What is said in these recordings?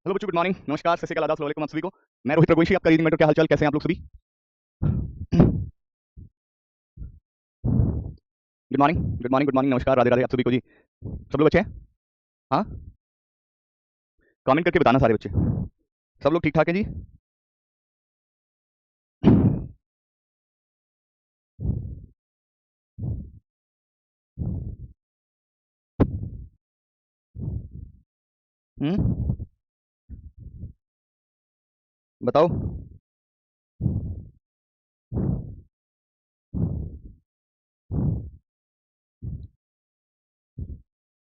Hello बच्चों, good morning, नमस्कार, सत श्री अकाल, आदाब, अस्सलाम वालेकुम आप सभी को। मैं रोहित रघुवंशी, आपका रीडिंग मेंटर। क्या हालचाल, कैसे हैं आप लोग सभी? Good morning, good morning, good morning, नमस्कार, राधे राधे आप सभी को जी। सब लोग अच्छे हैं? हाँ, कमेंट करके बताना सारे बच्चे। सब लोग ठीक ठाक हैं जी? हम्म, बताओ।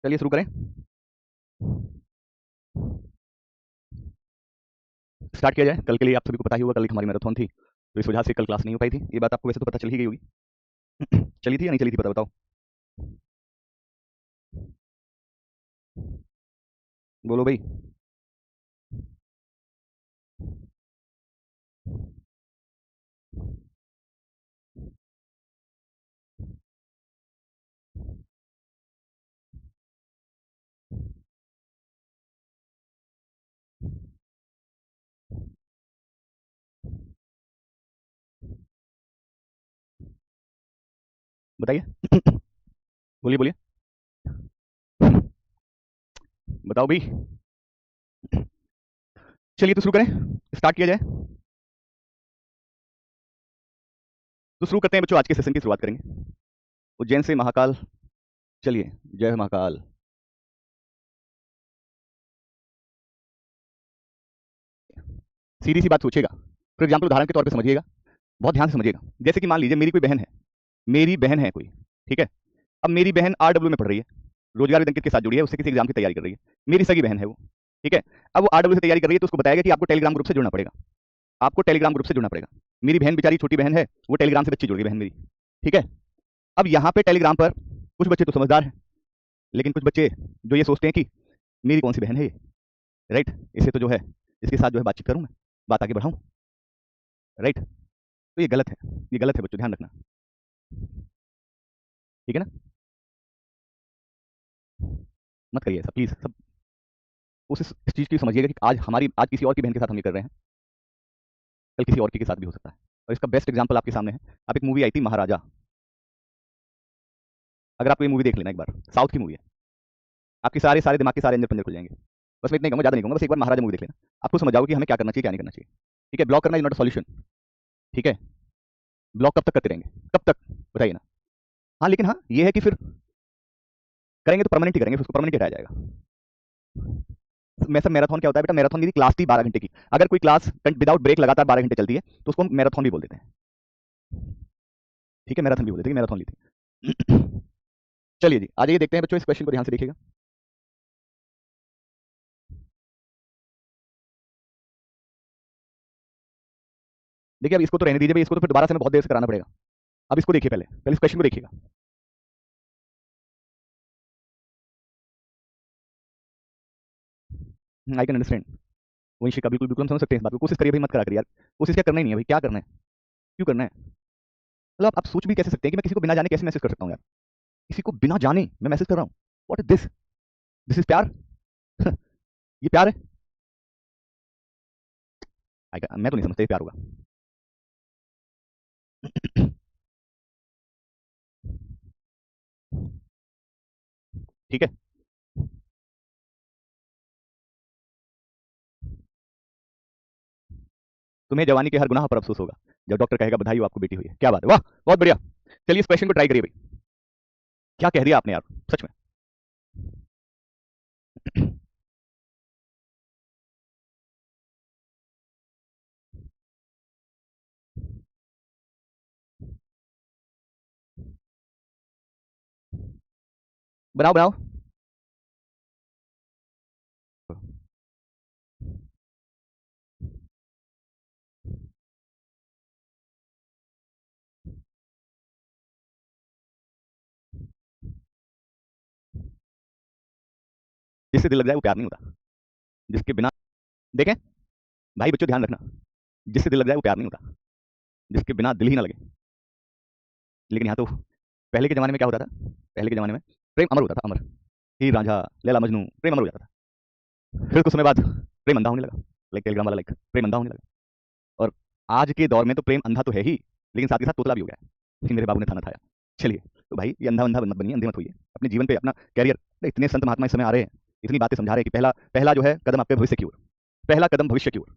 चलिए शुरू करें। स्टार्ट किया जाए। कल के लिए आप सभी को पता ही होगा, कल एक हमारी मैराथन थी, तो इस वजह से कल क्लास नहीं हो पाई थी। ये बात आपको वैसे तो पता चल ही गई होगी। चली थी या नहीं चली थी, पता बताओ। बोलो भाई। बताइए। बोलिए बोलिए। बताओ भाई। चलिए तो शुरू करें, स्टार्ट किया जाए। तो शुरू करते हैं बच्चों, आज के सेशन की शुरुआत करेंगे उज्जैन से महाकाल। चलिए, जय महाकाल। सीधी सी बात सोचिएगा, फॉर एग्जाम्पल उदाहरण के तौर पे समझिएगा, बहुत ध्यान से समझिएगा। जैसे कि मान लीजिए मेरी कोई बहन है, मेरी बहन है कोई, ठीक है। अब मेरी बहन आरडब्ल्यू में पढ़ रही है, रोजगार विद अंकित के साथ जुड़ी है, उससे किसी एग्जाम की तैयारी कर रही है। मेरी सगी बहन है वो, ठीक है। अब वो आरडब्ल्यू से तैयारी कर रही है, तो उसको बताया गया कि आपको टेलीग्राम ग्रुप से जुड़ना पड़ेगा, आपको टेलीग्राम ग्रुप से जुड़ना पड़ेगा। मेरी बहन बेचारी छोटी बहन है, वो टेलीग्राम से बच्ची जुड़ गई बहन मेरी, ठीक है। अब यहाँ पे टेलीग्राम पर कुछ बच्चे तो समझदार हैं, लेकिन कुछ बच्चे जो ये सोचते हैं कि मेरी कौन सी बहन है ये, राइट, इसे तो जो है, इसके साथ जो है बातचीत करूँ मैं, बात आगे बढ़ाऊँ, राइट। तो ये गलत है, ये गलत है बच्चों, ध्यान रखना, ठीक है ना। मत करिए ऐसा प्लीज सब। उस इस चीज की समझिएगा कि आज किसी और की बहन के साथ हम ये कर रहे हैं, कल किसी और के साथ भी हो सकता है। और इसका बेस्ट एग्जांपल आपके सामने है। अब एक मूवी आई थी महाराजा, अगर आप ये मूवी देख लेना एक बार, साउथ की मूवी है, आपके सारे सारे दिमाग के सारे अंदर पंजर खुल जाएंगे। बस मैं इतना ही कहूंगा, ज्यादा नहीं कहूंगा, बस एक बार महाराजा मूवी देख लेना, आपको समझ आओगे कि हमें क्या करना चाहिए क्या नहीं करना चाहिए, ठीक है। ब्लॉक करना इज नॉट अ सॉल्यूशन, ठीक है। ब्लॉक कब तक करते रहेंगे, कब तक, बताइए ना। हाँ लेकिन हाँ ये है कि फिर करेंगे तो परमानेंट ही करेंगे, फिर उसको परमानेंट हटाया जाएगा। मैं सब मैराथन क्या होता है बेटा, मैराथन मेरी क्लास थी 12 घंटे की, अगर कोई क्लास विदाउट ब्रेक लगातार 12 घंटे चलती है तो उसको हम मैराथन भी बोल देते हैं, ठीक है। मैराथन भी बोल देते हैं, मैराथन ली थी। चलिए जी, आ जाइए, देखते हैं बच्चों, इस क्वेश्चन को ध्यान से देखिएगा। देखिए अब इसको तो रहने दीजिए भाई, इसको तो फिर दोबारा से हमें बहुत देर से कराना पड़ेगा। अब इसको देखिए, पहले पहले इस क्वेश्चन को देखिएगा। I can understand. वंशिका, बिल्कुल बिल्कुल हम समझ सकते हैं इस बात को। कोशिश करिए भाई, मत करा करिए यार, कोशिश क्या करना ही नहीं है भाई, क्या करना है, क्यों करना है। मतलब आप सोच भी कैसे सकते हैं कि मैं किसी को बिना जाने कैसे मैसेज कर सकता हूँ यार, किसी को बिना जाने मैं मैसेज कर रहा हूँ। What is this, this is प्यार। ये प्यार है। मैं तो नहीं समझता ये प्यार होगा। ठीक है। तुम्हें जवानी के हर गुनाह पर अफसोस होगा, जब डॉक्टर कहेगा बधाई हो आपको बेटी हुई है। क्या बात है, वाह, बहुत बढ़िया। चलिए इस क्वेश्चन को ट्राई करिए भाई, क्या कह दिया आपने यार, सच में। बनाओ बनाओ। जिससे दिल लग जाए वो प्यार नहीं होता, जिसके बिना, देखें भाई बच्चों ध्यान रखना, जिससे दिल लग जाए वो प्यार नहीं होता, जिसके बिना दिल ही ना लगे। लेकिन यहाँ तो पहले के जमाने में क्या होता था, पहले के जमाने में प्रेम अमर होता था, अमर। हीर रांझा, लैला मजनू, प्रेम अमर हो जाता था। फिर कुछ समय बाद प्रेम अंधा होने लगा, लाइक टेलीग्राम वाला, लाइक प्रेम अंधा होने लगा। और आज के दौर में तो प्रेम अंधा तो है ही, लेकिन साथ ही साथ तोतला भी हो गया है। फिर मेरे बाबू ने थाना थाया। चलिए, तो भाई ये अंधा अंधा मत बनिए, अंधे मत होइए, अपने जीवन पे अपना कैरियर, इतने संत महात्मा इस समय आ रहे हैं, इतनी बातें समझा रहे हैं कि पहला पहला जो है कदम आपके भविष्य की ओर, पहला कदम भविष्य की ओर।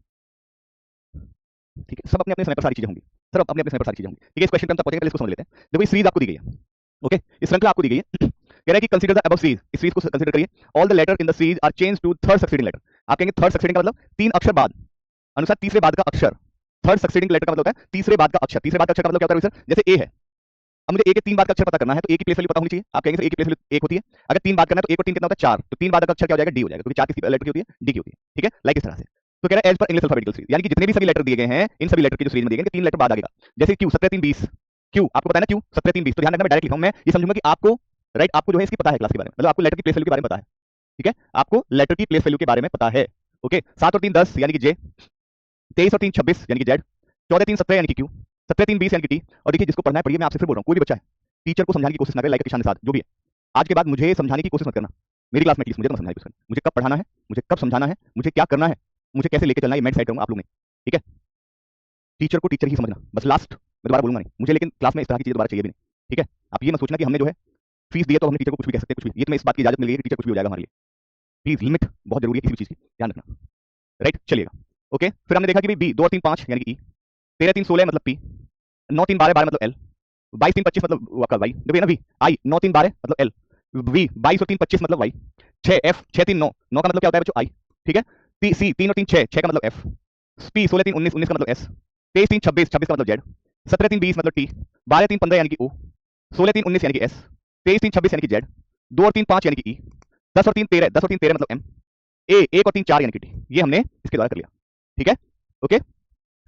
ठीक है, सब अपने अपने समय पर सारी चीजें होंगी, सब अपने अपने समय पर सारी चीजें होंगी। ठीक है, इस क्वेश्चन पे हम तक पहुंचेंगे, पहले इसको समझ लेते हैं। देखो ये सीरीज आपको दी गई है, ओके, इस श्रृंखला आपको दी गई है। कह रहा है कि कंसीडर द अबव सीरीज, इस सीरीज को कंसीडर करिए। All the letter in the series are change to third succeeding letter. आप कहेंगे थर्ड सक्सीडिंग का मतलब 3 अक्षर बाद अनुसार तीसरे बाद का अक्षर। थर्ड सक्सीडिंग लेटर का मतलब होता है तीसरे बाद का अक्षर। तीसरे बाद का अक्षर का मतलब क्या होता है सर? जैसे ए है, अब मुझे ए के 3 बाद का अक्षर पता करना है, तो ए की प्लेस वैल्यू पता होनी चाहिए। आप कहेंगे सर ए की प्लेस वैल्यू 1 होती है, अगर 3 बात करना है तो 1 और 3 कितना होता है? 4, तो 3 बाद का अक्षर क्या हो जाएगा? डी हो जाएगा, क्योंकि 4 किसकी लेटर की होती है? डी की होती है। ठीक है, लाइक इस तरह से। तो कह रहा है as per English alphabetical series, यानी कि जितने भी सभी लेटर दिए गए हैं, इन सभी लेटर की जो सीरीज में दिए गए 3 लेटर बाद आएगा। जैसे क्यू 17 3 20, क्यू आपको पता है ना, क्यू 17 3 20, तो ध्यान रखना मैं डायरेक्ट लिखा हूं, मैं ये समझूंगा कि आपको राइट, आपको जो है इसकी पता है क्लास के बारे में, मतलब आपको लेटर की प्लेस वैल्यू के बारे में पता है। ठीक है, आपको लेटर की प्लेस वैल्यू के बारे में पता है। ओके, 7 और 3 10 यानी कि जे, 23 और 3 26 यानी कि जेड, 14 3 17 यानी कि क्यू, 17 3 20 यानी कि टी। और देखिए जिसको पढ़ना है पढ़िए, मैं आपसे फिर बोल रहा हूं, कोई भी बच्चा है टीचर को समझाने की कोशिश ना करे, लाइक किसान के साथ जो भी है। आज के बाद मुझे समझाने की कोशिश मत करना, मेरी क्लास में प्लीज, मुझे तो समझाने की कोशिश करना, मुझे कब पढ़ाना है, मुझे कब समझाना है, मुझे क्या करना है, मुझे कैसे लेके चलना है, ये मैं डिसाइड करूंगा आप लोग ने। ठीक है, टीचर को टीचर ही समझना बस, लास्ट मैं दोबारा बोलूंगा नहीं मुझे, लेकिन क्लास में इस तरह की चीजें दोबारा चाहिए भी नहीं। ठीक है, आप ये मत सोचना कि हमने जो है फीस दिया तो हमने टीचर को कुछ भी कह सकते हैं, कुछ भी, ये तो मैं इस बात की इजाजत मिल गई है कि टीचर कुछ भी हो जाएगा हमारे लिए। प्लीज लिमिट बहुत जरूरी है किसी भी चीज की, ध्यान रखना। राइट, चलिएगा। ओके, फिर हमने देखा कि 2 और 3 5 यानी कि ई, 13 3 16 मतलब पी, 9 3 12 12 मतलब एल, 22 3 25 मतलब आपका वाई, देखिए ना वी, आई 9 3 12 मतलब एल, वी 22 और 3 25 मतलब वाई, 6 एफ 6 3 9 9 का मतलब क्या होता है बच्चों? आई। ठीक है, टी सी 3 और 3 6 6 का मतलब एफ, पी 16 3 19 19 का मतलब एस, 23 3 26 26 का मतलब जेड, 17 3 20 मतलब टी, 12 3 15 यानी कि ओ, 16 3 19 यानी कि एस, 23 3 26 यानी कि जेड, 2 और 3 5 यानी कि ई, 10 और 3 13 10 और 3 13 मतलब एम, ए 1 और 3 4 यानी कि टी। ये हमने इसके द्वारा कर लिया। ठीक है, ओके।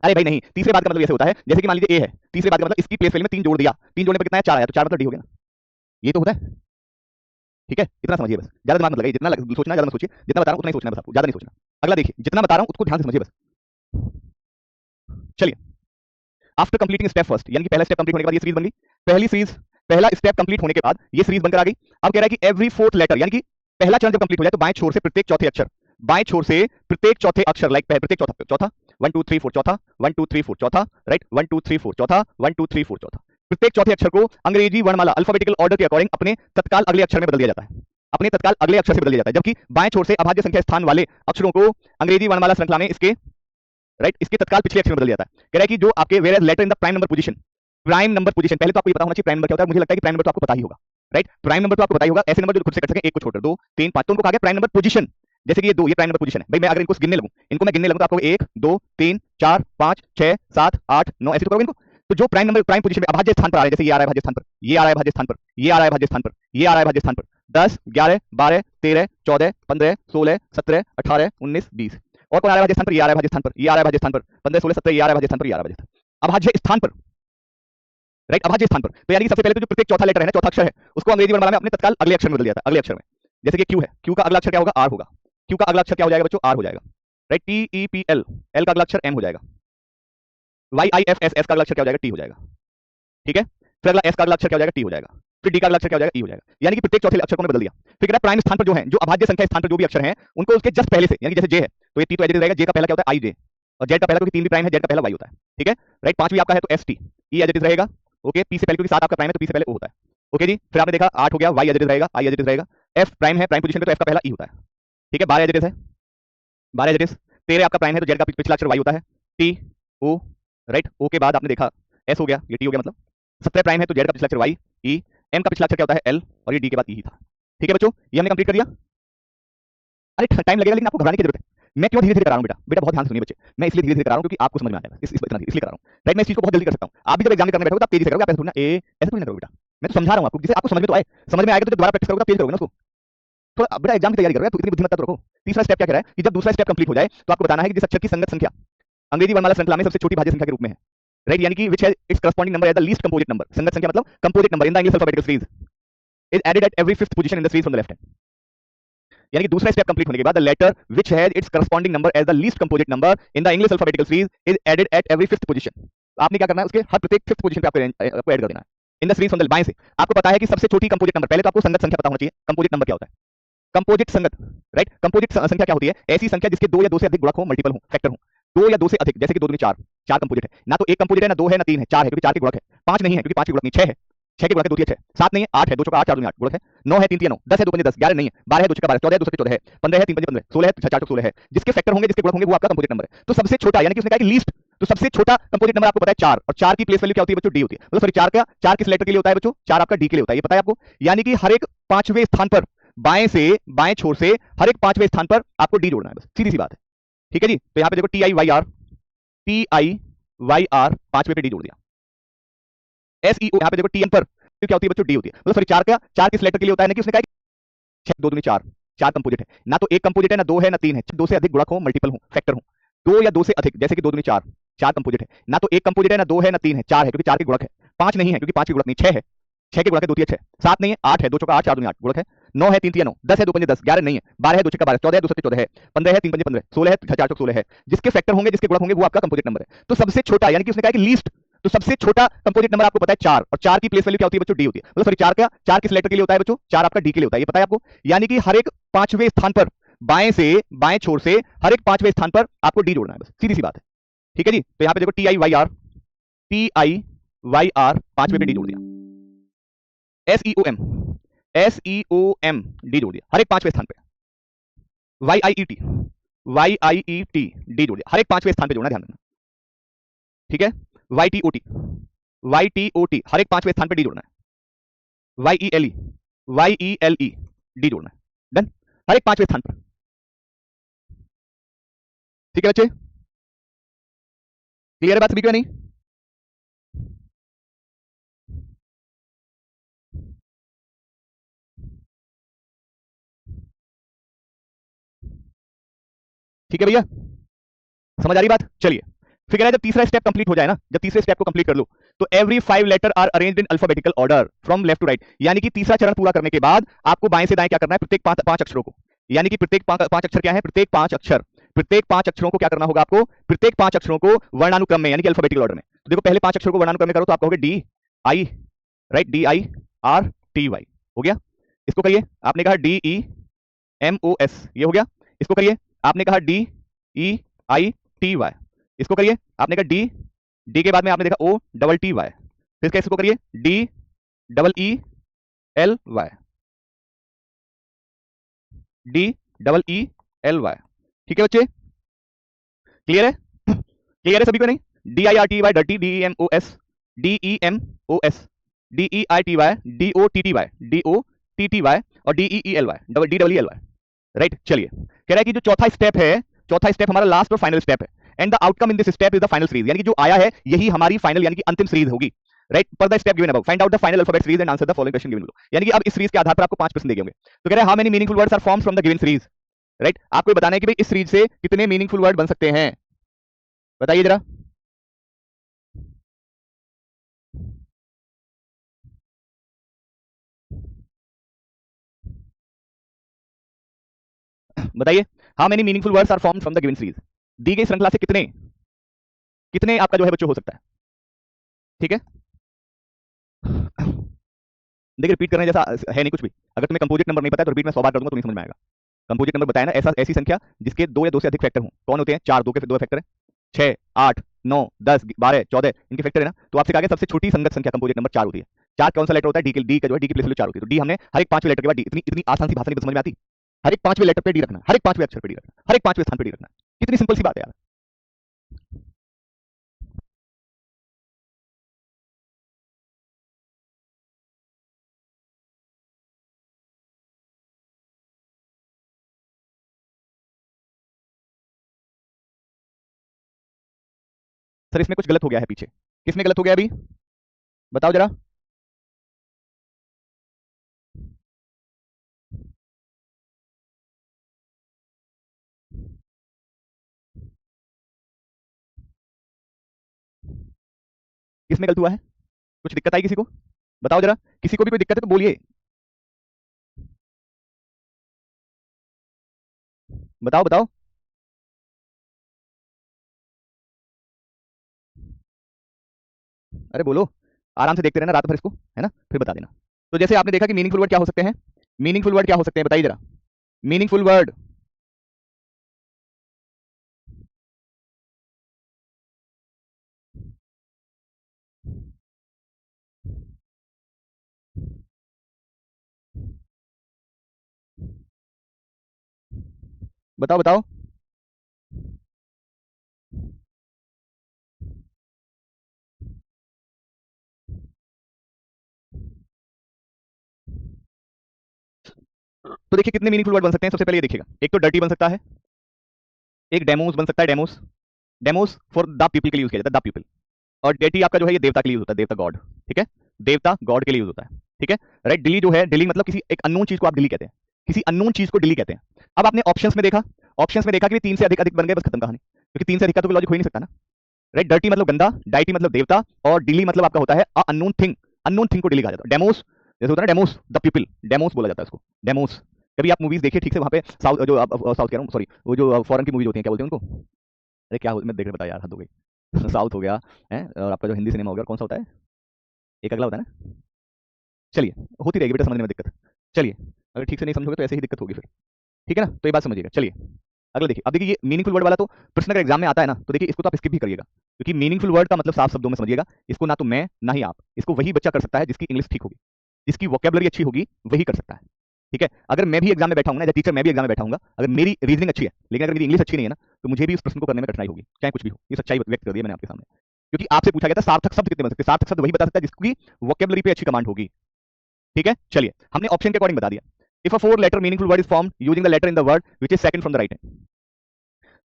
अरे भाई नहीं, तीसरे बाद का मतलब ऐसे होता है जैसे कि मान लीजिए ए है, तीसरे बाद का मतलब इसकी प्लेस वैल्यू में 3 जोड़ दिया, 3 जोड़ने पर कितना है? 4 आया, तो 4 मतलब डी हो गया ना, ये तो होता है। ठीक है, इतना समझिए बस, ज्यादा दिमाग मत लगाइए, जितना सोचना है ज्यादा मत सोचिए, जितना बता रहा हूं उतना ही सोचना है बस, आपको ज्यादा नहीं सोचना। अगला देखिए, जितना बता रहा हूं उसको ध्यान से समझिए बस। चलिए, आफ्टर कंप्लीटिंग स्टेप फर्स्ट, यानी कि पहला स्टेप कंप्लीट होने के बाद ये सीरीज बन गई, पहली सीरीज, पहला स्टेप कंप्लीट होने के बाद ये सीरीज बनकर आ गई। अब कह रहा है कि एवरी फोर्थ लेटर, यानी कि पहला चरण जब कंप्लीट हो जाए तो बाएं छोर से प्रत्येक चौथे अक्षर, बाएं छोर से प्रत्येक चौथे अक्षर, लाइक प्रत्येक चौथा चौथा 1 2 3 4 चौथा, 1 2 3 4 चौथा, राइट 1 2 3 4 चौथा, 1 2 3 4 चौथा, प्रत्येक चौथे अक्षर को अंग्रेजी वर्णमाला अल्फाबेटिकल ऑर्डर के अकॉर्डिंग अपने तत्काल अगले अक्षर में बदल दिया जाता है, अपने तत्काल अगले अक्षर से बदल दिया जाता है। जबकि बाएं छोर से अभाज्य संख्या स्थान वाले अक्षरों को अंग्रेजी वर्णमाला श्रृंखला में इसके राइट इसके तत्काल पिछले अक्षर में बदल जाता है। कह रहा है कि जो आपके where letter in the prime number position, prime number position, पहले तो आपको ये पता होना चाहिए प्राइम नंबर क्या होता है। मुझे लगता है कि प्राइम नंबर तो आपको पता ही होगा, राइट, प्राइम नंबर तो आपको पता ही होगा। ऐसे नंबर जो खुद से कट सके, एक को छोड़कर 2 3 5, तो उनको कहा गया प्राइम नंबर पोजीशन। जैसे कि ये 2, ये प्राइम नंबर पोजीशन है भाई, मैं अगर इनको गिनने लगूं, इनको मैं गिनने लगूं तो आपको 1 2 3 4 5 6 7 8 9 ऐसे तो करोगे इनको। तो जो प्राइम नंबर प्राइम पोजीशन में अभाज्य स्थान पर आ रहे हैं, जैसे ये आ रहा है भाज्य स्थान पर, ये आ रहा है भाज्य स्थान पर, ये आ रहा है भाज्य स्थान पर, ये आ रहा है भाज्य स्थान पर, 10 11 12 13 14 15 16 17 18 19 20, और कौन आ रहा है भाज्य स्थान पर? ये आ रहा है भाज्य स्थान पर, ये आ रहा है भाज्य स्थान पर, 15 16 17, ये आ रहा है भाज्य स्थान पर, ये आ रहा है भाज्य स्थान, अभाज्य स्थान पर, राइट, अभाज्य स्थान पर। तो यानी कि सबसे पहले तो जो प्रत्येक चौथा लेटर है ना, चौथा अक्षर है, उसको अंग्रेजी वर्णमाला में अपने तत्काल अगले अक्षर में बदल दिया था, अगले अक्षर में। जैसे कि क्यू है, क्यू का अगला अक्षर क्या होगा? आर होगा, क्यू का अगला अक्षर क्या हो जाएगा बच्चों? आर हो जाएगा, right, T E P L, L का अगला अक्षर एम हो जाएगा, Y I F S, S का अगला अक्षर क्या हो जाएगा? टी हो जाएगा। ठीक है, फिर अगला एस का अगला अक्षर क्या हो जाएगा? टी हो जाएगा, फिर डी का अगला अक्षर क्या हो जाएगा? ई हो जाएगा। यानी कि प्रत्येक चौथे अक्षर को हमने बदल दिया। फिर कहता है प्राइम स्थान पर जो है, जो अभाज्य संख्या स्थान पर जो भी अक्षर हैं, उनको उसके जस्ट पहले से, यानी जैसे जे है तो ये टी तो एज इट इज रहेगा, जे का पहला क्या होता है? आई जे, और जेड का पहला, क्योंकि 3 भी प्राइम है, जेड का पहला वाई होता है। ठीक है, राइट, 5 भी आपका है तो S T, E as it is रहेगा। ओके, पी से पहले, क्योंकि 7 आपका प्राइम है तो पी से पहले ओ होता है। ओके जी, फिर आपने देखा 8 हो गया, वाई एज इट इज रहेगा, आई एज इट इज रहेगा, एफ प्राइम है, प्राइम पोजीशन पे तो एफ का पहला ई होता है। ठीक है, 12 एज इट इज है, 12 एज इट इज, 13 आपका प्राइम है तो जेड का पिछला अक्षर वाई होता है, टी ओ, राइट, ओ के बाद आपने देखा एस हो गया, ये टी हो गया, मतलब 17 प्राइम है तो जेड का पिछला अक्षर वाई, ई, एम का पिछला अक्षर क्या होता है? एल, और ये डी के बाद ई ही था। ठीक है बच्चों, ये हमने कंप्लीट कर दिया। अरे टाइम लगेगा, लेकिन आपको घबराने की जरूरत है। मैं क्यों धीरे धीरे करा रहा हूं बेटा? बेटा बहुत ध्यान से सुनिए बच्चे, मैं इसलिए धीरे धीरे करा रहा हूं क्योंकि आपको समझ में आ जाएगा, इतना इसलिए करा रहा हूं, राइट। मैं इस चीज को बहुत जल्दी कर सकता हूं, आप भी जब एग्जाम करने बैठोगे तो आप तेजी से करोगे, आप ऐसे थोड़ी ना ऐसे थोड़ी ना करोगे बेटा। मैं तो समझा रहा हूं आपको, जिसे आपको समझ में तो आए, समझ में आएगा तो जब दोबारा प्रैक्टिस करोगे तो तेज करोगे ना उसको। तो बेटा एग्जाम की तैयारी करोगे तो इतनी बुद्धिमत्ता तो रखो। तीसरा स्टेप क्या कह रहा है कि जब दूसरा स्टेप कंप्लीट हो जाए तो आपको बताना है कि जिस अक्षर की संगत संख्या अंग्रेजी वर्णमाला श्रृंखला में सबसे छोटी भाज्य संख्या के रूप में है, राइट, यानी कि which has its corresponding number as the least composite number, संगत संख्या मतलब composite number in the English alphabetical series is added at every fifth position in the series from the left hand. यानी कि दूसरा step complete होने के बाद the letter which has its corresponding number as the least composite number in the English alphabetical series is added at every fifth position. आपने क्या करना है? उसके हर प्रत्येक फिफ्थ पोजीशन पे आपको ऐड कर देना है इन द सीरीज फ्रॉम द बाएं से। आपको पता है कि सबसे छोटी कंपोजिट नंबर, पहले तो आपको संगत संख्या पता होना चाहिए, कंपोजिट नंबर क्या होता है? कंपोजिट संगत, राइट। कंपोजिट संख्या क्या होती है? ऐसी संख्या जिसके दो या दो से अधिक गुणक हो, मल्टीपल हो, फैक्टर हो। दो या दो से अधिक, जैसे कि दो दूनी चार, चार कंपोजिट है। ना तो एक कंपोजिट है, ना दो है, ना तीन है, चार है, क्योंकि चार के गुणक है। पांच नहीं है, क्योंकि पांच के गुणक नहीं, छह है, छह के गुणक है, दो तीन छह। सात नहीं है, आठ है, दो चौका आठ, चार दूनी आठ, गुणक है। नौ है, तीन तीन नौ, 10 है, दो पंजे 10, 11 नहीं है, 12 है, दो छक्का 12, 14 है, दो सत्ते 14 है, 15 है, तीन पंजे 15, 16 है, चार चौक 16 है। जिसके फैक्टर होंगे, जिसके गुणक होंगे, वो आपका कंपोजिट नंबर है। तो सबसे छोटा, यानी कि उसने कहा कि लीस्ट, तो सबसे छोटा कंपोजिट नंबर आपको पता है चार, और चार की प्लेस वैल्यू क्या होती है बच्चों? डी होती है। मतलब सॉरी, चार किस लेटर के लिए होता है बच्चों? चार आपका डी के लिए होता है, ये पता है आपको। यानी कि हर एक पांचवें स्थान पर, बाएं से बाएं छोर से हर एक पांचवें स्थान पर आपको डी जोड़ना है, बस सीधी सी बात है। ठीक है जी। तो यहां पे देखो TIYR पांचवें पे डी जोड़ दिया। SEO यहां पे देखो TN पर क्या होती है बच्चों? डी होती है। मतलब सॉरी, चार किस लेटर के लिए होता है? ना कि उसने कहा कि दो दूनी चार, चार कंपोजिट है। ना तो एक कंपोजिट है, ना दो है, ना तीन है, दो से अधिक गुणक हो, मल्टीपल हो, फैक्टर हो। दो या दो से अधिक, जैसे कि दो दूनी चार, चार कंपोजिट है। ना तो एक कंपोजिट है, ना दो है, ना तीन है, चार है, क्योंकि चार के गुणक है। पांच नहीं है, क्योंकि पांच के गुणक नहीं, छह है, छह के गुणक है, दो तीन छह। सात नहीं है, आठ है, दो चौका आठ, चार दूनी आठ, गुणक है। नौ है, तीन तीन नौ, 10 है, दो पंजे 10, 11 नहीं है, 12 है, दो छक्का 12, 14 है, दो सत्ते 14 है, 15 है, तीन पंजे 15, 16 है, चार चौक 16 है। जिसके फैक्टर होंगे, जिसके गुणक होंगे, वो आपका कंपोजिट नंबर है। तो सबसे छोटा, यानी कि उसने कहा कि लीस्ट, तो सबसे छोटा कंपोजिट नंबर आपको पता है चार, और चार की प्लेस वैल्यू क्या होती है बच्चों? डी होती है। मतलब सॉरी, चार किस लेटर के लिए होता है बच्चों? चार आपका डी के लिए होता है, ये पता है आपको। यानी कि हर एक पांचवें स्थान पर, बाएं से बाएं छोर से हर एक पांचवें स्थान पर आपको डी जोड़ना है, बस सीधी सी बात है। ठीक है जी। तो यहां पे देखो TIYR पांचवें पे डी जोड़ दिया। SEOM डी जोड़ दिया हर एक पांचवें स्थान पे। YIET डी जोड़ दिया हर एक पांचवें स्थान पे जोड़ना, ध्यान रखना। ठीक है। YTOT हर एक पांचवें स्थान पे डी जोड़ना है। YELE डी जोड़ना है। डन, हर एक पांचवें स्थान पर। ठीक है बच्चे, क्लियर है बात सभी को? नहीं? ठीक है भैया, समझ आ रही बात? चलिए, फिर कह रहा है जब तीसरा स्टेप कंप्लीट हो जाए ना, जब तीसरे स्टेप को कंप्लीट कर लो, तो every 5 letter are arranged in alphabetical order from left to right. यानी कि तीसरा चरण पूरा करने के बाद आपको बाएं से दाएं क्या करना है? प्रत्येक पांच अक्षरों को, यानी कि प्रत्येक पांच अक्षर क्या है? प्रत्येक पांच अक्षरों को क्या करना होगा आपको? प्रत्येक पांच अक्षरों को वर्णानुक्रम में, यानी कि अल्फाबेटिकल ऑर्डर में। तो देखो, पहले पांच अक्षरों को वर्णानुक्रम में करो तो आप कहोगे DI, राइट, DIRTY हो गया। इसको करिए, आपने कहा DEMOS, ये हो गया। इसको करिए, आपने कहा DEITY, इसको करिए, आपने कहा डी के बाद में आपने देखा OTTY, फिर क्या इसको करिए DEELY, DEELY। ठीक है बच्चे, क्लियर है? क्लियर है सभी को? नहीं? DIRTY, dirty, DEMOS, DEITY, DOTTY और DEELY, राइट। चलिए, कह रहा है कि जो चौथा स्टेप है, चौथा स्टेप हमारा लास्ट और फाइनल स्टेप है। And the outcome in this step is the final series, यानी कि जो आया है यही हमारी फाइनल, यानी कि अंतिम सीरीज होगी, राइट। पर the step given above find out the final alphabet series and answer the following question given below. यानी कि अब इस सीरीज के आधार पर आपको 5 प्रश्न दिए होंगे। तो कह रहा है how many meaningful words are formed from the given series, right. आपको बताना है कि भाई इस सीरीज से कितने मीनिंगफुल वर्ड बन सकते हैं, बताइए जरा। बताइए, how many meaningful words are formed from the given series. दी गई श्रृंखला से कितने कितने आपका जो है बच्चों हो सकता है। ठीक है, देखिए रिपीट करने जैसा है नहीं कुछ भी। अगर तुम्हें कंपोजिट नंबर नहीं पता है तो रिपीट में 100 बार कर दूंगा तो नहीं समझ में आएगा। कंपोजिट नंबर बताया ना, ऐसा ऐसी संख्या जिसके दो या दो से अधिक फैक्टर हों। कौन होते हैं? चार, दो के दो फैक्टर है, 6, 8, 9, 10, 12, 14 इनके फैक्टर है ना। तो आपसे कहा सबसे छोटी संगत संख्या कंपोजिट नंबर 4 होती है। 4 कौन सा लेटर होता है? डी का जो है डी की प्लेस वैल्यू 4 होती है। तो डी हमने हर एक पांचवें लेटर के बाद डी, इतनी इतनी आसान सी भाषा नहीं समझ में आती। हर एक पांचवें लेटर पे डी रखना, हर एक पांचवें अक्षर पे डी रखना, हर एक पांचवें स्थान पे डी रखना। कितनी सिंपल सी बात है यार। सर इसमें कुछ गलत हो गया है पीछे, किसमें गलत हो गया अभी बताओ जरा। किसमें गलत हुआ है? कुछ दिक्कत आई किसी को? बताओ जरा, किसी को भी कोई दिक्कत है तो बोलिए, बताओ बताओ। अरे बोलो, आराम से देखते रहना रात भर इसको, है ना, फिर बता देना। तो जैसे आपने देखा कि मीनिंगफुल वर्ड क्या हो सकते हैं, मीनिंगफुल वर्ड क्या हो सकते हैं बताइए जरा। Meaningful word. बताओ बताओ। तो देखिए कितने मीनिंगफुल वर्ड बन सकते हैं। सबसे पहले ये देखिएगा, एक तो डर्टी बन सकता है, एक डेमोस बन सकता है, demos. Demos for the people के लिए यूज किया जाता है, द पीपल। और डेटी आपका जो है ये देवता के लिए यूज होता है, देवता गॉड, ठीक है। देवता गॉड के लिए यूज होता है, ठीक है। राइट, डिली जो है, डिली मतलब किसी एक अननोन चीज को आप डिली कहते हैं, किसी अननोन चीज को डिली कहते हैं। अब आपने ऑप्शंस में देखा, ऑप्शंस में देखा कि तीन से अधिक अधिक बन गए, बस खत्म कहानी, क्योंकि तीन से अधिक का तो कोई लॉजिक हो ही नहीं सकता ना। राइट, डर्टी मतलब गंदा, डाइटी मतलब देवता, और डिली मतलब आपका होता है अननोन थिंग। अननोन थिंग को डिली कहा जाता है। डेमोस जैसे होता है ना, डेमोस द पीपल, डेमोस बोला जाता है उसको, डेमोस। कभी आप मूवीज देखिए ठीक से, वहां पे साउथ जो साउथ कह रहा हूँ, सॉरी, वो जो फॉरेन की मूवीज होती हैं, क्या बोलते हैं उनको, अरे क्या मैं देख रहा, बता यार, हद हो गई। साउथ हो गया है, और आपका जो हिंदी सिनेमा हो गया, कौन सा होता है, एक अगला होता है ना। चलिए, होती रहेगी बेटा समझने में दिक्कत। चलिए, अगर ठीक से नहीं समझोगे तो ऐसे ही दिक्कत होगी फिर, ठीक है ना। तो ये बात समझिएगा। चलिए अगला देखिए। अब देखिए ये मीनिंगफुल वर्ड वाला तो प्रश्न अगर एग्जाम में आता है ना, तो देखिए इसको तो आप स्किप भी करिएगा, क्योंकि मीनिंगफुल वर्ड का मतलब साफ शब्दों में समझिएगा। इसको ना तो मैं ना ही आप, इसको वही बच्चा कर सकता है जिसकी इंग्लिश ठीक होगी, जिसकी वोकेबलरी अच्छी होगी, वही कर सकता है, ठीक है। अगर मैं भी एग्जाम में बैठा हूँ ना, टीचर मैं भी एग्जाम में बैठा हूँ, अगर मेरी रीजनिंग अच्छी है लेकिन अगर मेरी इंग्लिश अच्छी नहीं है ना, तो मुझे भी उस प्रश्न को करने में कठिनाई होगी, चाहे कुछ भी हो। ये सच्चाई व्यक्त कर दी है मैंने आपके सामने, क्योंकि आपसे पूछा गया था सार्थक शब्द कितने बन सकते हैं। सार्थक शब्द वही बता सकता है जिसकी वोकेबलरी पे अच्छी कमांड होगी, ठीक है। चलिए हमने ऑप्शन के अकॉर्डिंग बता दिया। If a four letter meaningful word is formed using the letter in the word which is second from the right hand,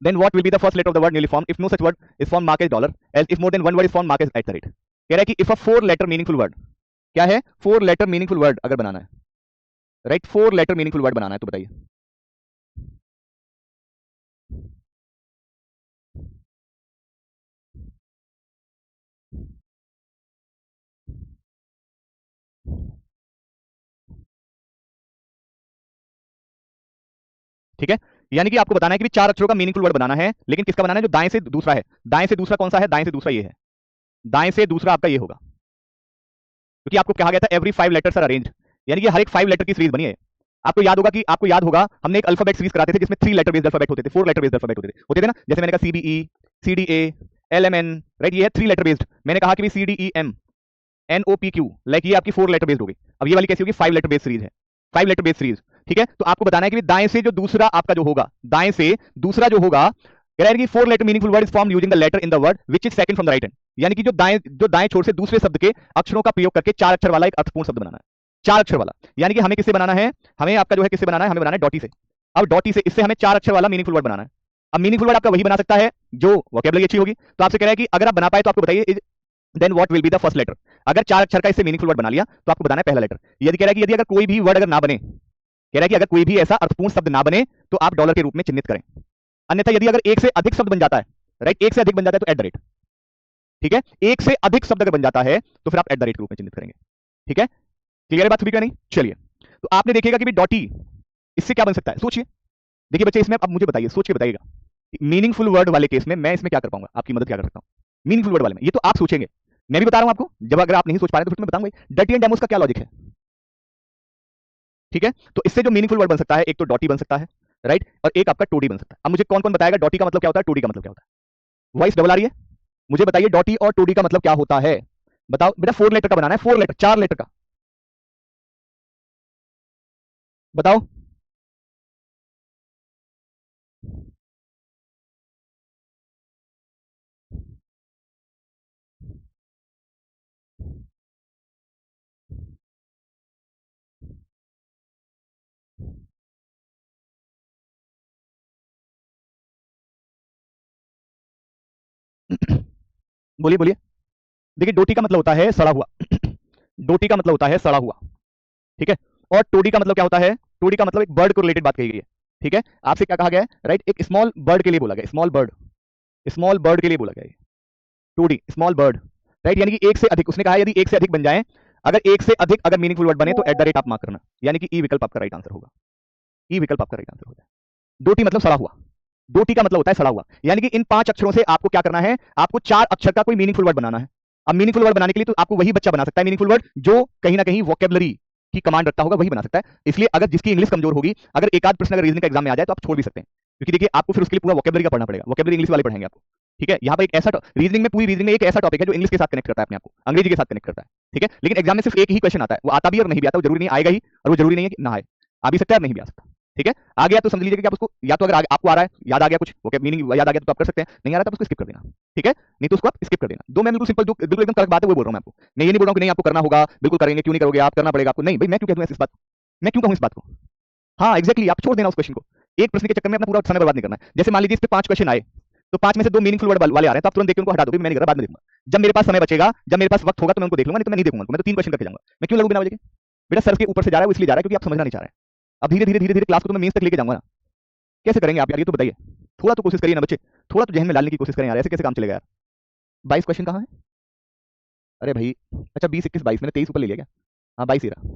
then what will be the first letter of the word newly formed? If no such word is formed, mark as dollar. Else if more than one word is formed, mark as at the rate. कह रहा है कि if a four letter meaningful word, क्या है, four letter meaningful word अगर बनाना है, right, four letter meaningful word बनाना है, तो बताइए। ठीक है, यानी कि आपको बताना है कि चार अक्षरों का मीनिंगफुल वर्ड बनाना है, लेकिन किसका बनाना है, जो दाएं से दूसरा है। दाएं से दूसरा कौन सा है, दाएं से दूसरा ये है, दाएं से दूसरा आपका ये होगा, क्योंकि आपको कहा गया था एवरी 5 लेटर्स आर अरेंज्ड, यानी कि हर एक 5 लेटर की सीरीज बनी है। आपको याद होगा हमने एक अल्फाबेट सीरीज कराते थे जिसमें 3 लेटर बेस्ड अल्फाबेट होते थे, 4 लेटर बेस्ड अल्फाबेट होते थे ना। जैसे मैंने कहा CBE, CDA, LMN, राइट, ये है 3 लेटर बेस्ड। मैंने कहा कि CDEM, NOPQ, लाइक ये आपकी 4 लेटर बेस्ड होगी। अब ये वाली कैसी होगी, 5 लेटर बेस्ड सीरीज है, 5 लेटर बेस्ड सीरीज, ठीक है। तो आपको बताना है कि दाएं से जो दूसरा आपका जो होगा, दाएं से दूसरा जो होगा, कह रहा है कि 4 letter meaningful word is formed using the letter in the word which is second from the right hand, यानी कि जो दाएं छोर से दूसरे शब्द के अक्षरों का प्रयोग करके 4 अक्षर वाला एक अर्थपूर्ण शब्द बनाना है, 4 अक्षर वाला। यानी कि हमें किससे बनाना है, हमें आपका जो है किससे बनाना है, हमें बनाना है डॉटी से। अब डॉटी से, इससे हमें 4 अक्षर वाला मीनिंगफुल वर्ड बनाना है। अब मीनिंगफुल वर्ड आपका वही बना सकता है जो वोकैबुलरी अच्छी होगी। तो आपसे कह रहा है कि अगर आप बना पाए तो आपको बताइए then what will be the first letter. अगर 4 अक्षर का इससे मीनिंगफुल वर्ड बना लिया तो आपको बताना है पहला लेटर। यदि कह रहा है कि यदि अगर कोई भी वर्ड अगर ना बने, कह रहा है कि अगर कोई भी ऐसा अर्थपूर्ण शब्द ना बने तो आप डॉलर के रूप में चिन्हित करें। अन्यथा यदि अगर एक से अधिक शब्द बन जाता है, राइट, एक से अधिक बन जाता है तो एट द रेट, ठीक है। एक से अधिक शब्द अगर बन जाता है तो फिर आप एट द रेट के रूप में चिन्हित करेंगे, ठीक है। क्लियर है बात, सभी का नहीं। चलिए, तो आपने देखेगा कि डॉटी इससे क्या बन सकता है, सोचिए। देखिए बच्चे, इसमें अब मुझे बताइए, सोच के बताइएगा, मीनिंगफुल वर्ड वाले केस में मैं इसमें क्या कर पाऊंगा, आपकी मदद क्या कर सकता हूं मीनिंगफुल वर्ड वाले में, ये तो आप सोचेंगे, मैं भी बता रहा हूं आपको। जब अगर आप नहीं सोच पा रहे तो फिर मैं बताऊंगा डर्टी एंड डेमोस का क्या लॉजिक है, ठीक है। तो इससे जो मीनिंगफुल वर्ड बन सकता है, एक तो डॉटी बन सकता है, राइट, और एक आपका टोडी बन सकता है। अब मुझे कौन कौन बताएगा डॉटी का मतलब क्या होता है, टोडी का मतलब क्या होता है। वॉइस डबल आ रही है, मुझे बताइए डॉटी और टोडी का मतलब क्या होता है। बताओ बेटा, 4 लेटर का बनाना है, 4 लेटर, 4 लेटर का, बताओ। बोलिए बोलिए। देखिए डोटी का मतलब होता है सड़ा हुआ। डोटी का मतलब होता है सड़ा हुआ, ठीक है। और टोडी का मतलब क्या होता है, टोडी का मतलब एक बर्ड को रिलेटेड बात कही गई है, ठीक है। आपसे क्या कहा गया है, राइट, एक स्मॉल बर्ड के लिए बोला गया, स्मॉल बर्ड, स्मॉल बर्ड के लिए बोला गया है टोडी, स्मॉल बर्ड, राइट। यानी कि एक से अधिक, उसने कहा यदि एक से अधिक बन जाए, अगर एक से अधिक अगर मीनिंगफुल वर्ड बने तो एट द रेट आप मार्क करना, यानी कि ई विकल्प आपका राइट आंसर होगा, ई विकल्प आपका राइट आंसर होगा। डोटी मतलब सड़ा हुआ, डोटी का मतलब होता है सड़ा हुआ, यानी कि इन 5 अक्षरों से आपको क्या करना है, आपको 4 अक्षर का कोई मीनिंगफुल वर्ड बनाना है। अब मीनिंगफुल वर्ड बनाने के लिए तो आपको वही बच्चा बना सकता है मीनिंगफुल वर्ड जो कहीं ना कहीं वोकेबलरी की कमांड रखता होगा वही बना सकता है। इसलिए अगर जिसकी इंग्लिश कमजोर होगी, अगर एक आध प्रश्न अगर रीजनिंग का एग्जाम में आ जाए तो आप छोड़ भी सकते हैं, क्योंकि देखिए आपको फिर उसके लिए पूरा वोकेबलरी का पढ़ना पड़ेगा, वोकेबलरी इंग्लिश वाले पढ़ाएंगे आपको। ठीक है, यहाँ पर एक ऐसा रीजनिंग में, पूरी रीजनिंग में एक ऐसा टॉपिक है जो इंग्लिश के साथ कनेक्ट करता है अपने आपको, अंग्रेजी के साथ कनेक्ट करता है। ठीक है, लेकिन एग्जाम में सिर्फ एक ही क्वेश्चन आता है, वो आता भी और नहीं भी आता, वो जरूरी नहीं आएगा ही, और वो जरूरी नहीं है कि ना आए, आ भी सकता है और नहीं भी आ सकता। ठीक है, आ गया तो समझ लीजिए कि आप उसको, या तो अगर आपको आ रहा है, याद आ गया कुछ, ओके मीनिंग याद आ गया तो आप कर सकते हैं, नहीं आ रहा तो उसको स्किप कर देना। ठीक है, नहीं तो उसको आप स्किप कर देना। दो मैं बिल्कुल सिंपल, जो बिल्कुल एकदम करेक्ट बात है वो बोल रहा हूं मैं आपको। मैं ये नहीं बोल रहा हूं कि नहीं आपको करना होगा, बिल्कुल करेंगे, क्यों नहीं करोगे आप, करना पड़ेगा आपको, नहीं भाई, मैं क्यों कह दूं इस बात को, मैं क्यों कहूं इस बात को। हाँ एग्जैक्टली, आप छोड़ देना उस क्वेश्चन को, एक प्रश्न के चक्कर में अपना पूरा समय बर्बाद नहीं करना है। जैसे मान लीजिए इस पे 5 क्वेश्चन आए, तो 5 में से 2 मीनिंगफुल वर्ड वाले आ रहे हैं, तो आप तुरंत देख के उनको हटा दोगे, मैं नहीं कर रहा, बाद में देखूंगा। जब मेरे पास समय बचेगा, जब मेरे पास वक्त होगा तो मैं उनको देख लूंगा, नहीं तो मैं नहीं देखूंगा उनको, मैं तो 3 क्वेश्चन करके जाऊंगा। मैं क्यों लगूं बिना वजह के, बेटा सर के ऊपर से जा रहा है वो इसलिए जा रहा है क्योंकि आप समझना नहीं चाह रहे हैं। अब धीरे धीरे धीरे धीरे क्लास को तो मैं मेंस तक लेके जाऊंगा ना, कैसे करेंगे आप यार, ये तो बताइए। थोड़ा तो कोशिश करिए ना बच्चे, थोड़ा तो जहन में डालने की कोशिश करें यार, ऐसे कैसे काम चलेगा यार। 22 क्वेश्चन कहाँ है, अरे भाई, अच्छा 20 21 22, मैंने 23 ऊपर ले लिया क्या, हाँ 22 ही रहा,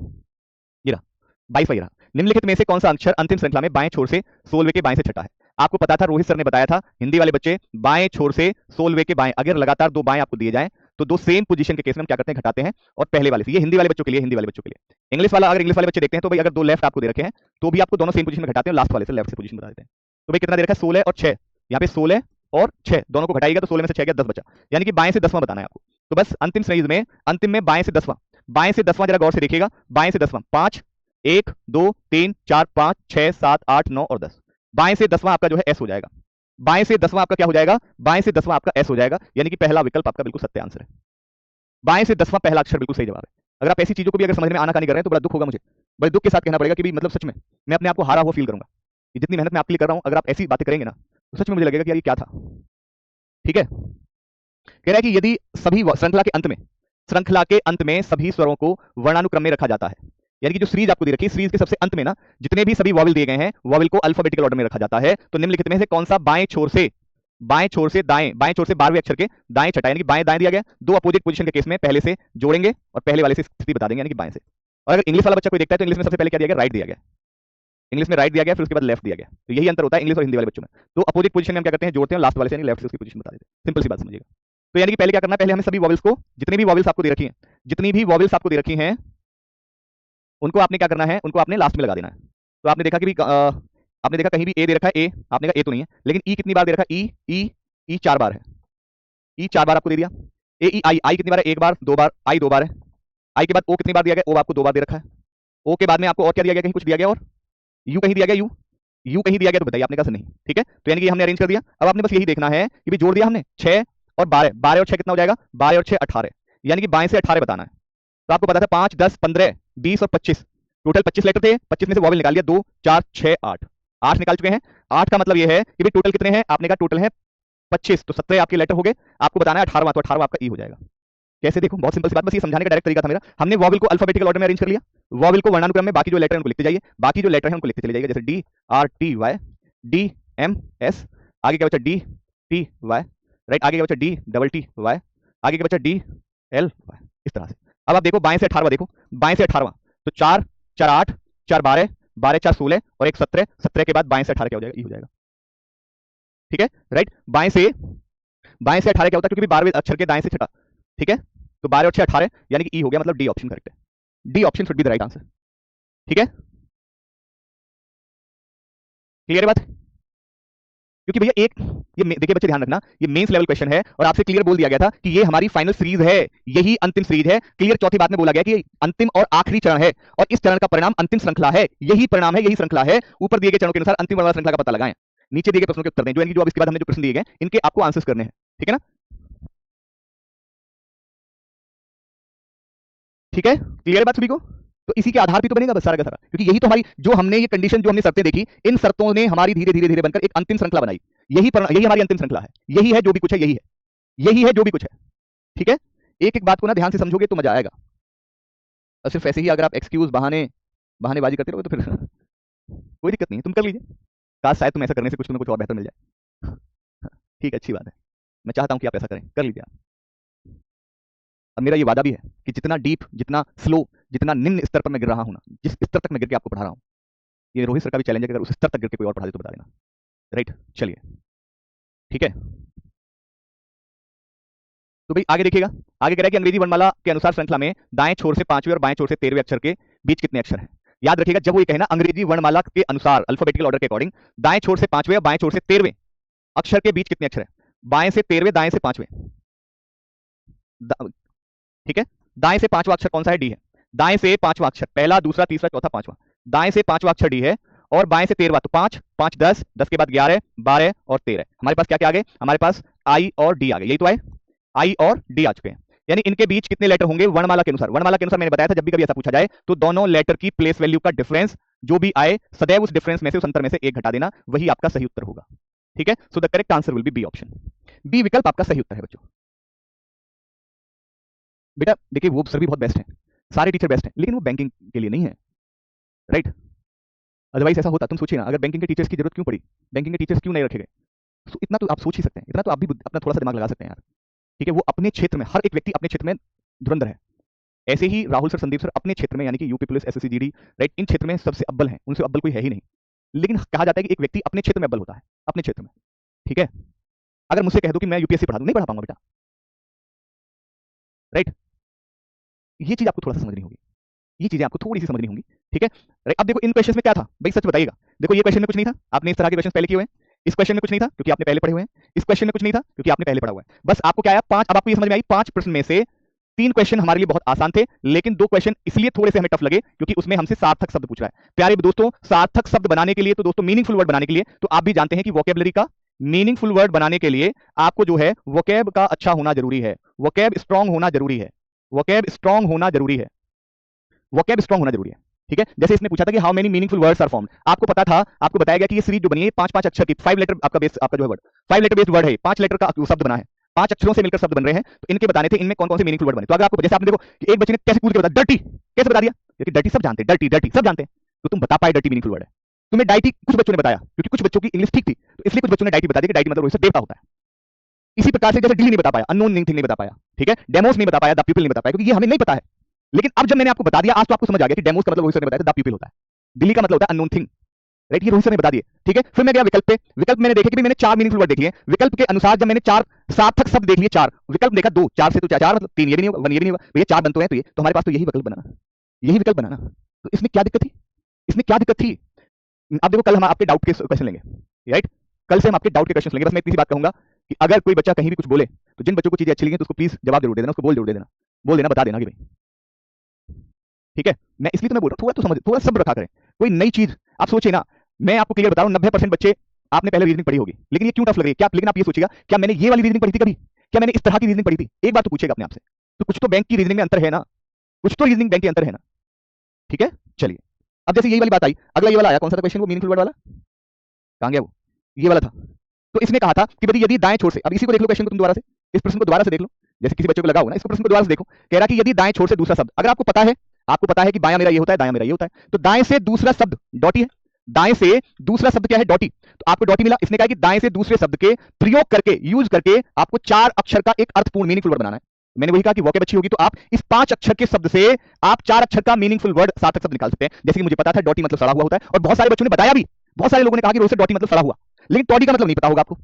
ये रहा 22 वही रहा। निम्नलिखित में से कौन सा अक्षर अंतिम श्रृंखला में बाएं छोर से 16वें के बाएं से छठा है। आपको पता था, रोहित सर ने बताया था, हिंदी वाले बच्चे बाएं छोर से 16वें के बाएं, अगर लगातार 2 बाएं आपको दिए जाएं तो 2 सेम पोजीशन के केस में हम क्या करते हैं, घटाते हैं, और पहले वाले से, ये हिंदी वाले बच्चों के लिए, हिंदी वाले बच्चों के लिए। इंग्लिश वाला, अगर इंग्लिश वाले बच्चे देखते हैं तो भाई अगर 2 लेफ्ट आपको दे रखे हैं तो भी आपको दोनों सेम पोजीशन में घटाते हैं, लास्ट वाले से लेफ्ट से पोजीशन बता देते हैं। तो भाई कितना दे रखा है, 16 और 6, यहाँ पे 16 और 6 दोनों को घटाइएगा तो 16 में से 6 गया 10 बचा, यानी कि बाएं से 10वां बताना है आपको। तो बस अंतिम सीरीज में, अंतिम में बाएं से 10वां, बाएं से 10वां जरा गौर से देखिएगा, बाएं से 10वां 5 1 2 3 4 5 6 7 8 9 और 10, बाएं से 10वां आपका जो है एस हो जाएगा, बाएं से 10वां आपका क्या हो जाएगा, बाएं से 10वां आपका एस हो जाएगा, यानी कि पहला विकल्प आपका बिल्कुल सत्य आंसर है। बाएं से 10वां पहला अक्षर बिल्कुल सही जवाब है। अगर आप ऐसी चीजों को भी अगर समझ में आना नहीं कर रहे हैं तो बड़ा दुख होगा मुझे, बड़े दुख के साथ कहना पड़ेगा कि भी मतलब सच में मैं अपने आप को हारा हुआ फील करूंगा, जितनी मेहनत मैं आपके लिए कर रहा हूं, अगर आप ऐसी बातें करेंगे ना तो सच में मुझे लगेगा कि यार ये क्या था। ठीक है, कह रहा है कि यदि सभी श्रृंखला के अंत में सभी स्वरों को वर्णानुक्रम में रखा जाता है, यानी कि जो सीरीज आपको दे रखी है, सीरीज के सबसे अंत में ना जितने भी सभी वॉवेल दिए गए हैं, वॉवेल को अल्फाबेटिकल ऑर्डर में रखा जाता है, तो निम्नलिखित में से कौन सा बाएं छोर से दाएं, बाएं छोर से 12वें अक्षर के दाएं छठा, यानी कि बाएं दाएं दिया गया, 2 अपोजिट पोजीशन के केस में पहले से जोड़ेंगे और पहले वाले से स्थिति बता देंगे, यानी कि बाएं से। और अगर इंग्लिश वाला बच्चा कोई देखता है तो इंग्लिश में सबसे पहले क्या दिया गया, राइट दिया गया, इंग्लिश में राइट दिया गया, फिर उसके बाद लेफ्ट दिया गया, तो यही अंतर होता है इंग्लिश और हिंदी वाले बच्चों में। तो अपोजिट पोजीशन में हम क्या करते हैं, जोड़ते हैं, लास्ट वाले से यानी लेफ्ट से उसकी पोजीशन बता देते हैं, सिंपल सी बात समझिएगा। तो यानी कि पहले क्या करना है, पहले हमें सभी वॉवेल्स को, जितनी भी वॉवेल्स आपको दे रखी हैं, जितनी भी वॉवेल्स आपको दे रखी हैं, उनको आपने क्या करना है, उनको आपने लास्ट में लगा देना है। तो आपने देखा कि भी आपने देखा कहीं भी ए दे रखा है, ए, आपने कहा ए तो नहीं है, लेकिन ई कितनी बार दे रखा है, ई ई ई 4 बार है, ई 4 बार आपको दे दिया। ए ई आई, आई कितनी बार है, 1 बार 2 बार, आई 2 बार है। आई के बाद ओ कितनी बार दिया गया, ओ आपको 2 बार दे रखा है। ओ के बाद में आपको और क्या दिया गया, कहीं कुछ दिया गया, और यू कहीं दिया गया, यू यू कहीं दिया गया, तो बताइए, आपने कहा नहीं। ठीक है, तो यानी कि हमने अरेंज कर दिया। अब आपने बस यही देखना है कि भी जोड़ दिया हमने 6 और 12, 12 और 6 कितना हो जाएगा, 12 और 6 18, यानी कि बाएं से 18 बताना है। तो आपको पता था 5 10 15 20 और 25, टोटल 25 लेटर थे, 25 में से वॉवेल निकाल लिया, 2 4 6 8, 8 निकाल चुके हैं। 8 का मतलब यह है कि भी टोटल कितने हैं, आपने कहा टोटल है 25, तो 17 आपके लेटर हो गए, आपको बताना है 18वां, तो 18वां आपका ई हो जाएगा। कैसे, देखो बहुत सिंपल सी बात, बस ये समझाने का डायरेक्ट तरीका था मेरा। हमने वॉवेल को अल्फाबेटिकल ऑर्डर में अरेंज कर लिया, वॉवेल को वर्णानुक्रम में, बाकी जो लेटर है उनको लिखते जाइए, बाकी जो लेटर है उनको लिखते चले जाइए, जैसे D R T Y, D M S, आगे क्या बचा डी टी वाई, राइट, आगे क्या बचा डी डबल टी वाई, आगे क्या बचा डी एल वाई, इस तरह से। अब आप देखो बाएं से 18वां, देखो बाएं से 18वां, तो 4 4 8 4 12 12 4 16 और एक 17, 17 के बाद बाएं से 18 क्या हो जाएगा, ई हो जाएगा। ठीक है, राइट, बाएं से 18 क्या होता है, क्योंकि 12वें अक्षर के दाएं से छठा। ठीक है, तो 12 और 6 18, यानी कि ई हो गया, मतलब डी ऑप्शन करेक्ट है, D option should be the right answer. ठीक है, क्लियर है बात, क्योंकि भैया एक, ये देखिए बच्चे ध्यान रखना, ये मेंस लेवल क्वेश्चन है और आपसे क्लियर बोल दिया गया था कि ये हमारी फाइनल सीरीज है, यही अंतिम सीरीज है। क्लियर चौथी बात में बोला गया कि अंतिम और आखिरी चरण है, और इस चरण का परिणाम अंतिम श्रृंखला है, यही परिणाम है, यही श्रृंखला है। ऊपर दिए गए चरणों के अनुसार अंतिम वाला श्रृंखला का पता लगाएं, नीचे दिए गए प्रश्नों के उत्तर दें, जो अब इसके बाद हमने जो प्रश्न दिए गए इनके आपको आंसर्स करने हैं। ठीक है ना, ठीक है, क्लियर है बात सभी को। तो इसी के आधार पर तो बनेगा बस सारा का सारा, क्योंकि यही तो हमारी, जो हमने ये कंडीशन, जो हमने शर्तें देखी, इन शर्तों ने हमारी धीरे धीरे धीरे बनकर एक अंतिम श्रृंखला बनाई, यही हमारी अंतिम श्रृंखला है, यही है जो भी कुछ है, यही है जो भी कुछ है। ठीक है, एक एक बात को ना ध्यान से समझोगे तो मजा आएगा, और सिर्फ ऐसे ही अगर आप एक्सक्यूज बहानेबाजी करते रहोगे तो फिर कोई दिक्कत नहीं है, तुम कर लीजिए, काश शायद तुम ऐसा करने से कुछ तुम्हें कुछ और बेहतर मिल जाए। ठीक है, अच्छी बात है, मैं चाहता हूं कि आप ऐसा करें, कर लीजिए आप। अब मेरा ये वादा भी है कि जितना डीप, जितना स्लो, जितना निम्न स्तर पर मैं गिर रहा हूं ना, जिस स्तर तक मैं गिर के आपको पढ़ा रहा हूं, ये रोहित सर का भी चैलेंज है कि अगर उस स्तर तक गिर के कोई और पढ़ा दे तो बता देना। राइट, चलिए, ठीक है। तो भाई आगे देखिएगा, आगे कह रहा है कि अंग्रेजी वर्णमाला के अनुसार श्रृंखला में दाएं छोर से 5वें और बाएं छोर से 13वें अक्षर के बीच कितने अक्षर हैं। याद रखिएगा, जब वो ये कहे ना अंग्रेजी वर्णमाला के अनुसार अल्फाबेटिकल ऑर्डर के अकॉर्डिंग दाएं छोर से 5वें और बाएं छोर से 13वें अक्षर के बीच कितने अक्षर हैं। बाएं से 13वें, दाएं से 5वें, ठीक है। दाएं से 5वां अक्षर कौन सा है, डी है। दाएं से 5वां अक्षर, पहला, दूसरा, तीसरा, चौथा, 5वां, दाएं से 5वां अक्षर डी है और बाएं से 13वां, तो 5 5 10, 10 के बाद 11 12 और 13। हमारे पास क्या क्या आ गए, हमारे पास आई और डी आ गए, यही तो आए, आई और डी आ चुके हैं। यानी इनके बीच कितने लेटर होंगे वर्णमाला के अनुसार। वर्णमाला के अनुसार मैंने बताया था जब भी कभी ऐसा पूछा जाए तो दोनों लेटर की प्लेस वैल्यू का डिफरेंस जो भी आए सदैव उस डिफरेंस में से, उस अंतर में से एक घटा देना, वही आपका सही उत्तर होगा, ठीक है। So the correct answer will be B option, B विकल्प आपका सही उत्तर है बच्चों। बेटा देखिए वो सर भी बहुत बेस्ट है, सारे टीचर बेस्ट हैं, लेकिन वो बैंकिंग के लिए नहीं है, राइट। अदरवाइज ऐसा होता, तुम सोचिए ना, अगर बैंकिंग के टीचर्स की जरूरत क्यों पड़ी, बैंकिंग के टीचर्स क्यों नहीं रखे गए, तो इतना तो आप सोच ही सकते हैं, इतना तो आप भी अपना थोड़ा सा दिमाग लगा सकते हैं यार, ठीक है। वो अपने क्षेत्र में, हर एक व्यक्ति अपने क्षेत्र में धुरंधर है। ऐसे ही राहुल सर, संदीप सर अपने क्षेत्र में, यानी कि UP police, SSC GD, right, इन क्षेत्र में सबसे अव्वल हैं, उनसे अव्वल कोई है ही नहीं। लेकिन कहा जाता है कि एक व्यक्ति अपने क्षेत्र में अव्वल होता है, अपने क्षेत्र में, ठीक है। अगर मुझसे कह दो कि मैं यूपीएससी पढ़ा दूं, नहीं पढ़ा पाऊंगा बेटा, राइट। ये चीज आपको थोड़ा सा समझनी होगी, ये चीजें आपको थोड़ी सी समझनी होंगी, ठीक है। राइट, अब देखो इन क्वेश्चन में क्या था भाई, सच बताइएगा। देखो ये क्वेश्चन में कुछ नहीं था, आपने इस तरह के क्वेश्चन पहले किए हुए हैं। इस क्वेश्चन में कुछ नहीं था क्योंकि आपने पहले पढ़े हुए हैं। इस क्वेश्चन में कुछ नहीं था क्योंकि आपने पहले पढ़ा हुआ है। बस आपको क्या आया, 5, अब आपको ये समझ में आई, 5 प्रश्न में से 3 क्वेश्चन हमारे लिए बहुत आसान थे, लेकिन 2 क्वेश्चन इसलिए थोड़े से हमें टफ लगे क्योंकि उसमें हमसे सार्थक शब्द पूछ रहा है। प्यारे दोस्तों, सार्थक शब्द बनाने के लिए, तो दोस्तों मीनिंगफुल वर्ड बनाने के लिए, तो आप भी जानते हैं कि वोकेबलरी का, मीनिंगफुल वर्ड बनाने के लिए आपको जो है वोकेब का अच्छा होना जरूरी है, वोकेब स्ट्रांग होना जरूरी है, वोकेब स्ट्रांग होना जरूरी है, वोकेब स्ट्रांग होना जरूरी है, ठीक है। जैसे इसने पूछा था कि how many meaningful words are formed, आपको पता था, आपको बताया गया कि ये सीरीज जो बनी है 5-5 अक्षर की, 5 लेटर आपका बेस, आपका जो है वर्ड 5 लेटर बेस्ड वर्ड है, 5 लेटर का शब्द बना है, 5 अक्षरों से मिलकर शब्द बन रहे हैं, तो इनके बताने थे इनमें कौन कौन से मीनिंगफुल वर्ड बने। तो अगर आपको, जैसे आपने देखो कि एक बच्चे ने कैसे कूद के बताया डर्टी, कैसे बता दिया, क्योंकि डर्टी सब जानते हैं, डर्टी डर्टी सब जानते हैं, तो तुम बता पाए डर्टी मीनिंगफुल वर्ड है। तुम्हें डाइटी कुछ बच्चों ने बताया क्योंकि कुछ बच्चों की इंग्लिश ठीक थी, तो इसलिए कुछ बच्चों ने डाइटी बता दिया कि डाइटी मतलब देवता होता है। इसी प्रकार से जैसे डिली नहीं बता पाया, अननोन थिंग नहीं बता पाया, ठीक है, डेमोस नहीं बता पाया, द पीपल नहीं बता पाया, क्योंकि ये हमें नहीं पता है। लेकिन अब जब मैंने आपको बता दिया, आज तो आपको समझ आ गया कि डेमोस का मतलब रोहित सर ने बताया था, द पीपल होता है, दिल्ली का मतलब होता है अननोन थिंग, राइट, ये रोहित सर ने बता दिए, ठीक है। फिर मैं गया विकल्प पे, विकल्प मैंने देखे कि मैंने 4 मीनिंगफुल वर्ड देख लिए, विकल्प के अनुसार जब मैंने 4 सार्थक शब्द देख लिए, 4 विकल्प देखा, 2 4 से तो 4 मतलब 3 ये भी नहीं होगा, 1 ये भी नहीं होगा, भैया 4 बनते हैं, तो ये तो हमारे पास तो यही विकल्प बनाना, यही विकल्प बनाना, तो इसमें क्या दिक्कत थी, इसमें क्या दिक्कत थी। अब देखो कल हम आपके डाउट के क्वेश्चन लेंगे, राइट, कल से हम आपके डाउट के क्वेश्चन लेंगे। बस मैं इतनी सी बात कहूंगा कि अगर कोई बच्चा कहीं भी कुछ बोले, तो जिन बच्चों को चीजें अच्छी लगी तो उसको प्लीज जवाब जरूर दे देना, उसको बोल जरूर दे देना, बोल देना, बता देना कि भाई, ठीक है। मैं इसलिए तो मैं बोल रहा हूं, थोड़ा तो समझ, थोड़ा सब्र रखा करें, कोई नई चीज आप सोचिए ना। मैं आपको क्लियर बता रहा हूं, 90% बच्चे आपने पहले रीजनिंग पढ़ी होगी, लेकिन ये क्यों टफ लग रही है क्या, लेकिन आप ये सोचिएगा क्या मैंने ये वाली रीजनिंग पढ़ी थी कभी, क्या मैंने इस तरह की रीजनिंग पढ़ी थी, एक बार तो पूछेगा अपने आप से। तो कुछ तो बैंक की रीजनिंग में अंतर है ना, कुछ तो रीजनिंग बैंक के अंतर है ना, ठीक है। चलिए अब जैसे यही वाली बात आई, अगला ये वाला आया, कौन सा था क्वेश्चन, वो मीनिंगफुल वर्ड वाला कहां गया, वो ये वाला था। तो इसने कहा था कि यदि दाएं छोर से, अब इसी को देख लो क्वेश्चन को तुम दोबारा से, इस प्रश्न को दोबारा से देख लो, जैसे किसी बच्चे को लगा हो ना, इस प्रश्न को दोबारा से देखो। कह रहा कि यदि दाएं छोर से दूसरा शब्द, अगर आपको पता है, आपको पता है कि बायां मेरा ये होता है, दायां मेरा ये होता है, तो दाएं से दूसरा शब्द डॉटी है, दाएं से दूसरा शब्द क्या है, डॉटी, तो आपको डॉटी मिला। इसने कहा कि दाएं से दूसरे शब्द के प्रयोग करके, यूज करके आपको 4 अक्षर का एक अर्थपूर्ण मीनिंगफुल वर्ड बनाना है। मैंने वही कहा कि वोकेब अच्छी होगी तो आप इस 5 अक्षर के शब्द से आप 4 अक्षर का मीनिंगफुल वर्ड, सार्थक शब्द निकाल सकते हैं। जैसे कि मुझे पता था डॉटी मतलब सड़ा हुआ होता है, और बहुत सारे बच्चों ने बताया भी, बहुत सारे लोगों ने कहा कि रोज से डॉटी मतलब सड़ा हुआ, लेकिन टॉडी का मतलब नहीं पता होगा आपको,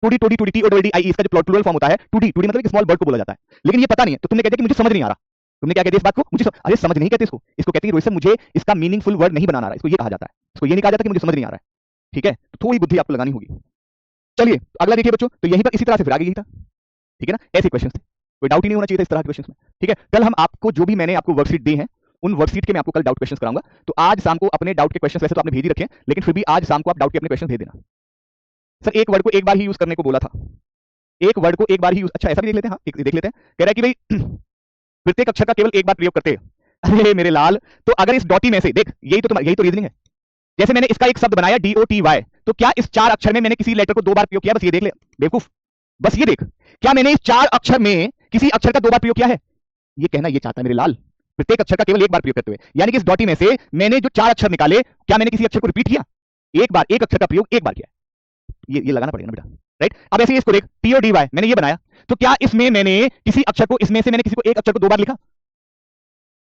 toddy toddy toddy T O double D I, इसका जो प्लूरल फॉर्म होता है टूडी, टूडी मतलब एक स्मॉल बर्ड को बोला जाता है, लेकिन ये पता नहीं है, तो तुमने कह दिया कि मुझे समझ नहीं आ रहा। तुमने क्या कह दिया इस बात को, मुझे अरे समझ नहीं कहते इसको, इसको कहते हैं रोहित सर मुझे इसका मीनिंगफुल वर्ड नहीं बनाना रहा, इसको ये कहा जाता है, इसको ये नहीं कहा जाता कि मुझे समझ नहीं आ रहा है, ठीक है। तो थोड़ी बुद्धि आपको लगानी होगी। चलिए अगला देखिए बच्चों, तो यहीं पर इसी तरह से फिर आगे यही था, ठीक है ना, ऐसे क्वेश्चन थे, कोई डाउट ही नहीं होना चाहिए था इस तरह के क्वेश्चन में, ठीक है। कल हम आपको जो भी मैंने आपको वर्कशीट दी है, उन वर्कशीट के मैं आपको कल डाउट क्वेश्चन कराऊंगा, तो आज शाम को अपने डाउट के क्वेश्चन, वैसे तो आपने भेज ही रखे, लेकिन फिर भी आज शाम को आप डाउट के अपने क्वेश्चन भेज देना। सर एक वर्ड को एक बार ही यूज करने को बोला था, एक वर्ड को एक बार ही यूज, अच्छा ऐसा भी देख लेते हैं, हाँ देख लेते हैं। कह रहा है कि भाई प्रत्येक अक्षर का केवल एक बार प्रयोग करते हैं, अरे मेरे लाल, तो अगर इस डॉटी में से देख, यही तो रीजनिंग है, जैसे मैंने इसका एक शब्द बनाया DOTY, तो क्या इस 4 अक्षर में मैंने किसी लेटर को 2 बार प्रयोग किया, बस ये देख ले बेवकूफ, बस ये देख, क्या मैंने इस 4 अक्षर में किसी अक्षर का 2 बार प्रयोग किया है, ये कहना ये चाहता है मेरे लाल, प्रत्येक अक्षर का केवल एक बार प्रयोग करते हुए, यानी कि इस डॉटी में से मैंने जो 4 अक्षर निकाले, क्या मैंने किसी अक्षर को रिपीट किया, एक बार, एक अक्षर का प्रयोग एक बार किया, ये लगाना पड़ेगा ना बेटा, राइट। अब ऐसे ही इसको देख, TODY मैंने ये बनाया, तो क्या इसमें मैंने किसी अक्षर को, इसमें से मैंने किसी को एक अक्षर को 2 बार लिखा,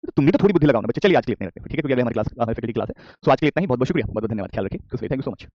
तो तुम भी तो थोड़ी बुद्धि लगाओ ना बच्चे। चलिए आज के लिए इतना रखते हैं, ठीक है, क्योंकि अगले हमारी क्लास फैकल्टी क्लास है। सो आज के लिए इतना ही, बहुत बहुत शुक्रिया, बहुत बहुत धन्यवाद, ख्याल रखिए, थैंक यू सो मच।